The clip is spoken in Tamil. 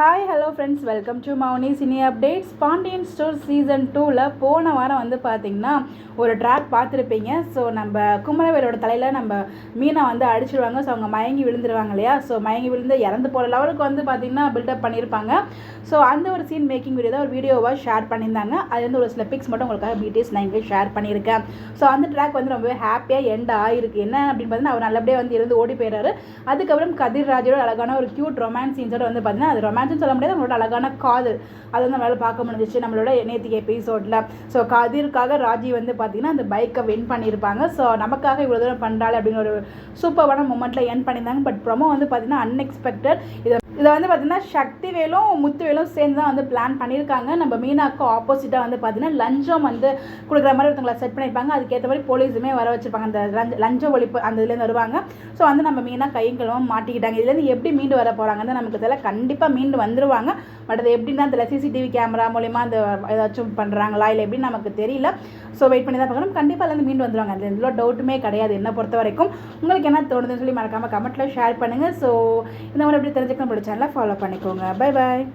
Hi hello friends, welcome to Mouni cine updates. Pandian store season 2ல் போன வாரம் வந்து பார்த்திங்கன்னா ஒரு ட்ராக் பார்த்துருப்பீங்க. ஸோ நம்ம குமரவேலோட தலையில் நம்ம மீனை வந்து அடிச்சிடுவாங்க. ஸோ அவங்க மயங்கி விழுந்துருவாங்க இல்லையா. ஸோ மயங்கி விழுந்து இறந்து போகிற லெவலுக்கு வந்து பார்த்திங்கன்னா பில்டப் பண்ணியிருப்பாங்க. ஸோ அந்த ஒரு சீன் மேக்கிங் வீடியோ தான் ஒரு வீடியோவாக ஷேர் பண்ணியிருந்தாங்க. அது வந்து ஒரு சில பிக்ஸ் மட்டும் உங்களுக்காக டீட்டெயில்ஸ் நான் இங்கே ஷேர் பண்ணியிருக்கேன். ஸோ அந்த ட்ராக் வந்து ரொம்பவே ஹாப்பியாக எண்ட் ஆகிருக்கு. என்ன அப்படின்னு பார்த்தீங்கன்னா, அவர் நல்லபடியாக வந்து இருந்து ஓடி போயிடுறாரு. அதுக்கப்புறம் கதிர் ராஜோட அழகான ஒரு க்யூட் ரொமான்ஸ் சீன்ஸோட வந்து பார்த்திங்கன்னா, அது ரொமான்ஸ் சொல்ல முடியாது, நம்மளோட அழகான காதல் அது வந்து நம்மளால் பார்க்க முடிஞ்சிச்சு நம்மளோட நேற்றுக்கு எபிசோடில். ஸோ கதிர்க்காக ராஜி வந்து பார்த்திங்கன்னா அந்த பைக்கை வின் பண்ணியிருப்பாங்க. ஸோ நமக்காக இவ்வளோ தூரம் பண்ணுறாள் அப்படின்னு ஒரு சூப்பரான மூமெண்ட்டில் என் பண்ணியிருந்தாங்க. பட் ப்ரொமோ வந்து பார்த்திங்கன்னா அன்எக்ஸ்பெக்டட். இதை வந்து பார்த்திங்கன்னா சக்திவேலும் முத்துவேலும் சேர்ந்து தான் வந்து பிளான் பண்ணியிருக்காங்க. நம்ம மீனாவுக்கு ஆப்போசிட்டாக வந்து பார்த்திங்கன்னா லஞ்சம் வந்து கொடுக்குற மாதிரி ஒருத்தவங்களை செட் பண்ணியிருப்பாங்க. அதுக்கேற்ற மாதிரி போலீஸுமே வர வச்சுருப்பாங்க. அந்த லஞ்ச ஒழிப்பு அந்த இதுலேருந்து வருவாங்க. ஸோ வந்து நம்ம மீனாக கையும் கிழமும் மாட்டிக்கிட்டாங்க. இதுலேருந்து எப்படி மீண்டு வர போகிறாங்கன்னு நமக்கு தெரியல. கண்டிப்பாக மீண்டு வந்துருவாங்க. பட் அது எப்படின்னா அதில் சிசிடிவி கேமரா மூலிமா அந்த ஏதாச்சும் பண்ணுறாங்களா இல்லை எப்படின்னு நமக்கு தெரியல. ஸோ வெயிட் பண்ணி தான் பார்க்கணும். கண்டிப்பாக அதுலேருந்து மீண்டு வந்துடுவாங்க. அதில் எந்த டவுட்டுமே கிடையாது என்னை பொறுத்த வரைக்கும். உங்களுக்கு என்ன தோணுதுன்னு சொல்லி மறக்காமல் கமெண்ட்டில் ஷேர் பண்ணுங்கள். ஸோ இந்த மாதிரி எப்படி தெரிஞ்சுக்கணும், சேனலை ஃபாலோ பண்ணிக்கோங்க. Bye bye.